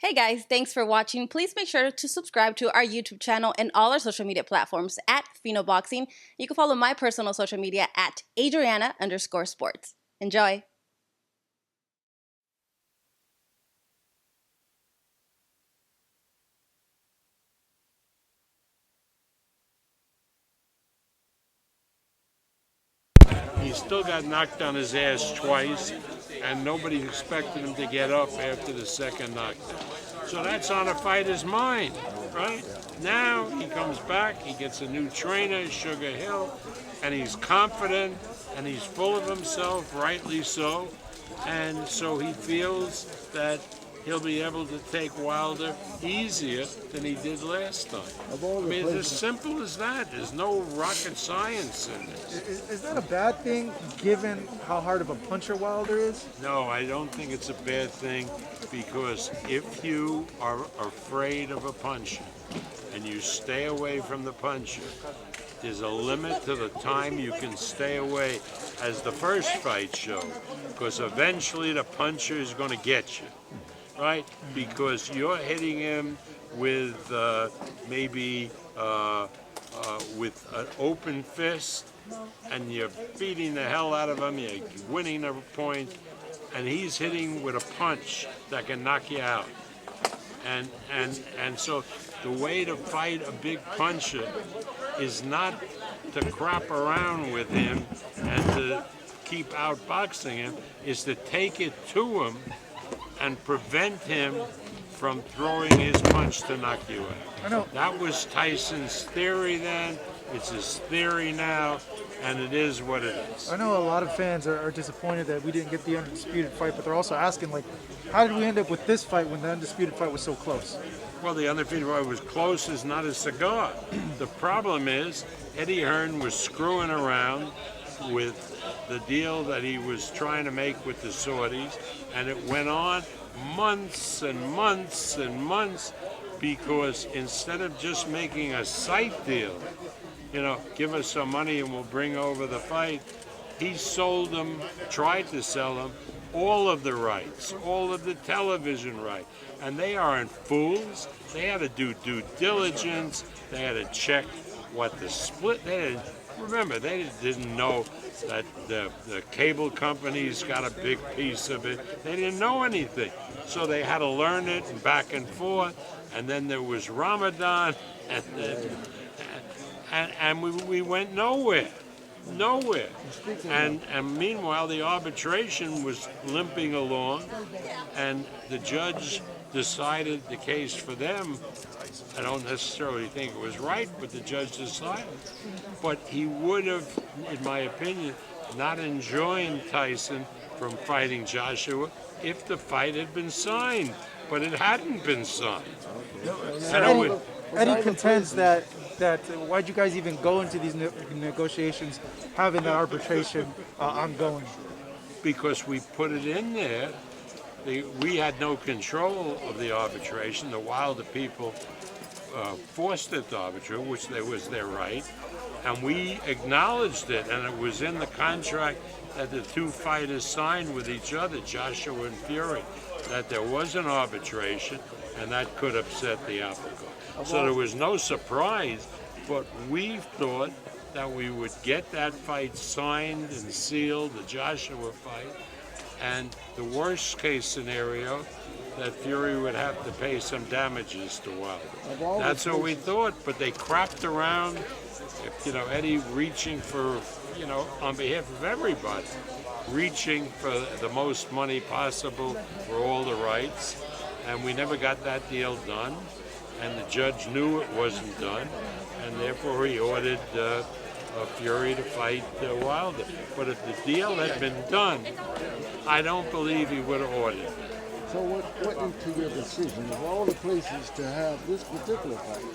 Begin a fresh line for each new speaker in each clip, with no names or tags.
Hey guys, thanks for watching. Please make sure to subscribe to our YouTube channel and all our social media platforms at Fino Boxing. You can follow my personal social media at Adriana_sports. Enjoy.
He still got knocked on his ass twice, and nobody expected him to get up after the second knockdown. So that's on a fighter's mind, right? Now he comes back, he gets a new trainer, Sugar Hill, and he's confident and he's full of himself, rightly so. And so he feels that he'll be able to take Wilder easier than he did last time. I mean, it's as simple as that. There's no rocket science in this.
Is that a bad thing, given how hard of a puncher Wilder is?
No, I don't think it's a bad thing, because if you are afraid of a puncher and you stay away from the puncher, there's a limit to the time you can stay away, as the first fight showed, because eventually the puncher is going to get you. Right? Because you're hitting him with maybe with an open fist, and you're beating the hell out of him, you're winning the point, and he's hitting with a punch that can knock you out. And so the way to fight a big puncher is not to crap around with him and to keep outboxing him, is to take it to him and prevent him from throwing his punch to knock you out.
I know.
That was Tyson's theory then, it's his theory now, and it is what it is.
I know a lot of fans are disappointed that we didn't get the Undisputed fight, but they're also asking, like, how did we end up with this fight when the Undisputed fight was so close?
Well, the Undisputed fight was close as not a cigar. The problem is, Eddie Hearn was screwing around with the deal that he was trying to make with the Saudis, and it went on months and months and months, because instead of just making a sight deal, you know, give us some money and we'll bring over the fight, he sold them, tried to sell them, all of the rights, all of the television rights. And they aren't fools. They had to do due diligence. They had to check what the split, remember, they didn't know that the cable companies got a big piece of it. They didn't know anything. So they had to learn it back and forth. And then there was Ramadan, and we went nowhere. Nowhere. And meanwhile, the arbitration was limping along, and the judge decided the case for them. I don't necessarily think it was right, but the judge decided. But he would have, in my opinion, not enjoined Tyson from fighting Joshua if the fight had been signed. But it hadn't been signed.
Eddie contends that why'd you guys even go into these negotiations having the arbitration ongoing?
Because we put it in there. We had no control of the arbitration. The Wilder people forced it to arbitrate, which was their right, and we acknowledged it, and it was in the contract that the two fighters signed with each other, Joshua and Fury, that there was an arbitration, and that could upset the apple cart. So there was no surprise, but we thought that we would get that fight signed and sealed, the Joshua fight, and the worst case scenario, that Fury would have to pay some damages to Wilder. That's what we thought, but they crapped around, you know, Eddie reaching for, you know, on behalf of everybody, reaching for the most money possible for all the rights, and we never got that deal done, and the judge knew it wasn't done, and therefore he ordered Fury to fight Wilder. But if the deal had been done, I don't believe he would have ordered it.
So what into your decision of all the places to have this particular fight,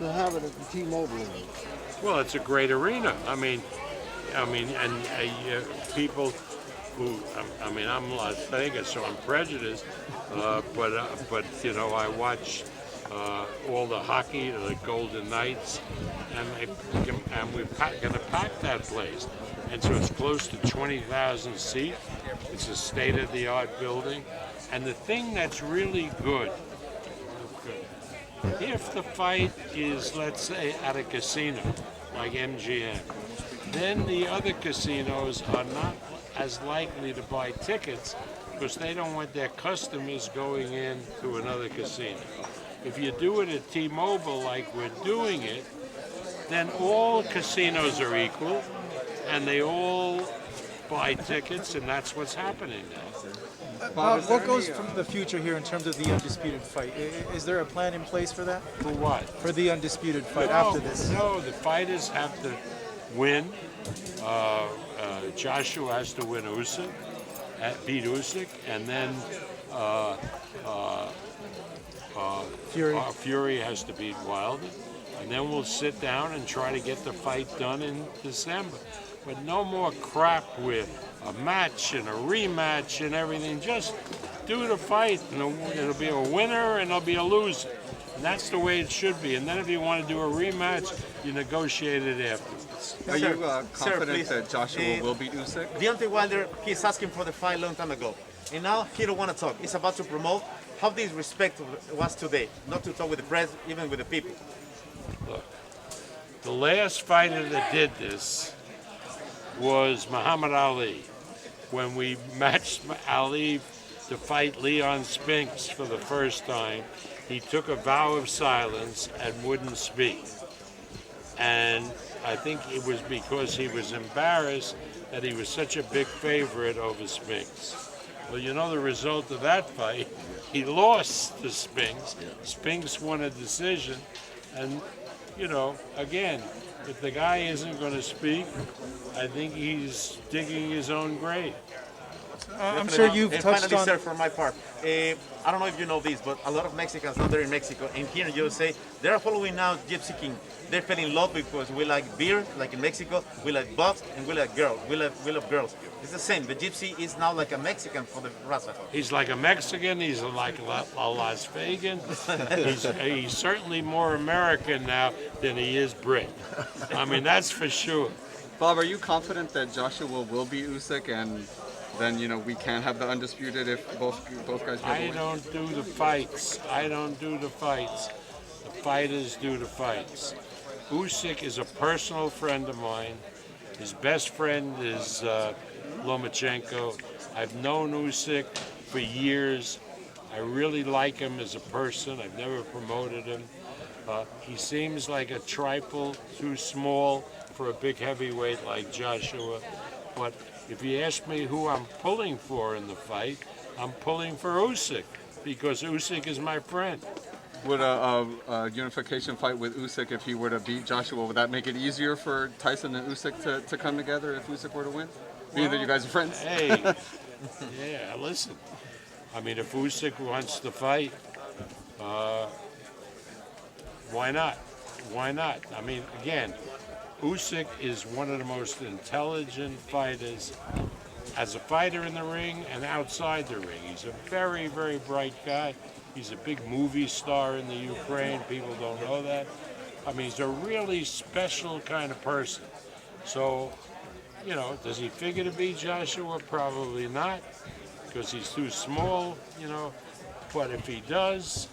to have it at the T-Mobile Arena?
Well, it's a great arena. I mean, and people who, I'm Las Vegas, so I'm prejudiced, but you know, I watch all the hockey, the Golden Knights, and we're going to pack that place. And so it's close to 20,000 seats. It's a state-of-the-art building. And the thing that's really good, if the fight is, let's say, at a casino like MGM, then the other casinos are not as likely to buy tickets because they don't want their customers going in to another casino. If you do it at T-Mobile like we're doing it, then all casinos are equal and they all buy tickets, and that's what's happening now.
Bob, what goes from the future here in terms of the undisputed fight? Is there a plan in place for that?
For what?
For the undisputed fight after this?
No, the fighters have to win. Joshua has to win Usyk, beat Usyk, and then Fury has to beat Wilder. And then we'll sit down and try to get the fight done in December. But no more crap with a match and a rematch and everything. Just do the fight, and it'll be a winner and there'll be a loser. And that's the way it should be. And then if you want to do a rematch, you negotiate it afterwards.
Are you confident that Joshua will beat Usyk?
Deontay Wilder, he's asking for the fight long time ago. And now he don't want to talk. He's about to promote. How disrespect was today, not to talk with the press, even with the people.
Look, the last fighter that did this was Muhammad Ali. When we matched Ali to fight Leon Spinks for the first time, he took a vow of silence and wouldn't speak. And I think it was because he was embarrassed that he was such a big favorite over Spinks. Well, you know the result of that fight? He lost to Spinks. Spinks won a decision. And, you know, again, if the guy isn't going to speak, I think he's digging his own grave.
I'm sure you've
and
touched
finally,
on...
sir, for my part, I don't know if you know this, but a lot of Mexicans now they're in Mexico and here in USA, they're following now Gypsy King. They fell in love because we like beer, like in Mexico, we like bucks, and we like girls. We love girls. It's the same. The Gypsy is now like a Mexican for the Raza.
He's like a Mexican. He's like a Las Vegan. He's certainly more American now than he is Brit. I mean, that's for sure.
Bob, are you confident that Joshua will beat Usyk, and then we can have the undisputed if both guys go
I don't do the fights. I don't do the fights. The fighters do the fights. Usyk is a personal friend of mine. His best friend is Lomachenko. I've known Usyk for years. I really like him as a person. I've never promoted him. He seems like a trifle too small for a big heavyweight like Joshua. But if you ask me who I'm pulling for in the fight, I'm pulling for Usyk because Usyk is my friend.
Would a unification fight with Usyk, if he were to beat Joshua, would that make it easier for Tyson and Usyk to come together if Usyk were to win? Being that you guys are friends?
Hey, yeah, listen. I mean, if Usyk wants to fight, why not? Why not? I mean, again, Usyk is one of the most intelligent fighters as a fighter in the ring and outside the ring. He's a very, very bright guy. He's a big movie star in the Ukraine. People don't know that. I mean, he's a really special kind of person. So, does he figure to beat Joshua? Probably not, because he's too small, But if he does,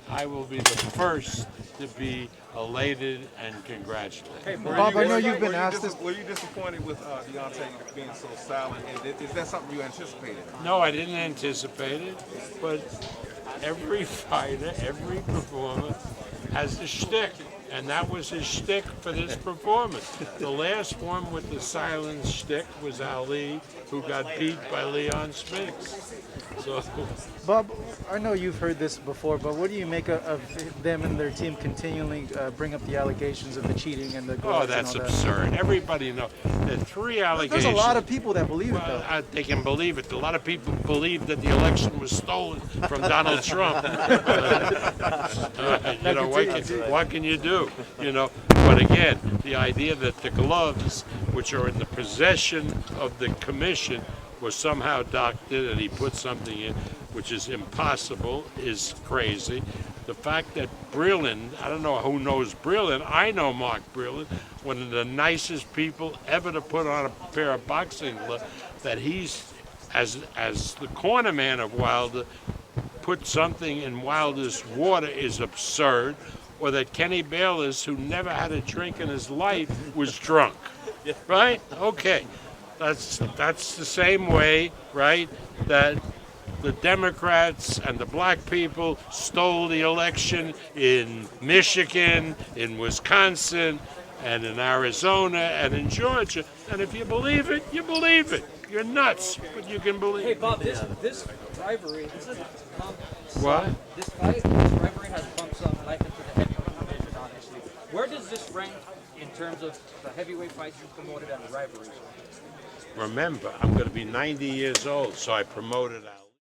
I will be the first to be elated and congratulated.
Hey, Bob, I know you've been asked this.
Were you disappointed with Deontay being so silent? And is that something you anticipated?
No, I didn't anticipate it, but every fighter, every performer has a shtick, and that was his shtick for this performance. The last one with the silent shtick was Ali, who got beat by Leon Spinks. So,
Bob, I know you've heard this before, but what do you make of them and their team continually bring up the allegations of the cheating and the gloves?
oh, that's
and all
absurd. Everybody knows. There are three allegations.
There's a lot of people that believe it, though.
They can believe it. A lot of people believe that the election was stolen from Donald Trump. What can you do? But again, the idea that the gloves, which are in the possession of the commission, was somehow doctored and he put something in which is impossible is crazy. The fact that Breland, I don't know who knows Breland, I know Mark Breland, one of the nicest people ever to put on a pair of boxing gloves, that he's as the corner man of Wilder put something in Wilder's water is absurd, or that Kenny Bayless, who never had a drink in his life, was drunk. Right? Okay. That's the same way, right, that the Democrats and the black people stole the election in Michigan, in Wisconsin, and in Arizona, and in Georgia. And if you believe it, you believe it. You're nuts, but you can believe
Hey
it.
Bob, this rivalry, this is
What?
this rivalry has pumped some life into the heavyweight division, obviously. Where does this rank in terms of the heavyweight fights you promoted and the rivalries?
Remember, I'm going to be 90 years old, so I promoted out.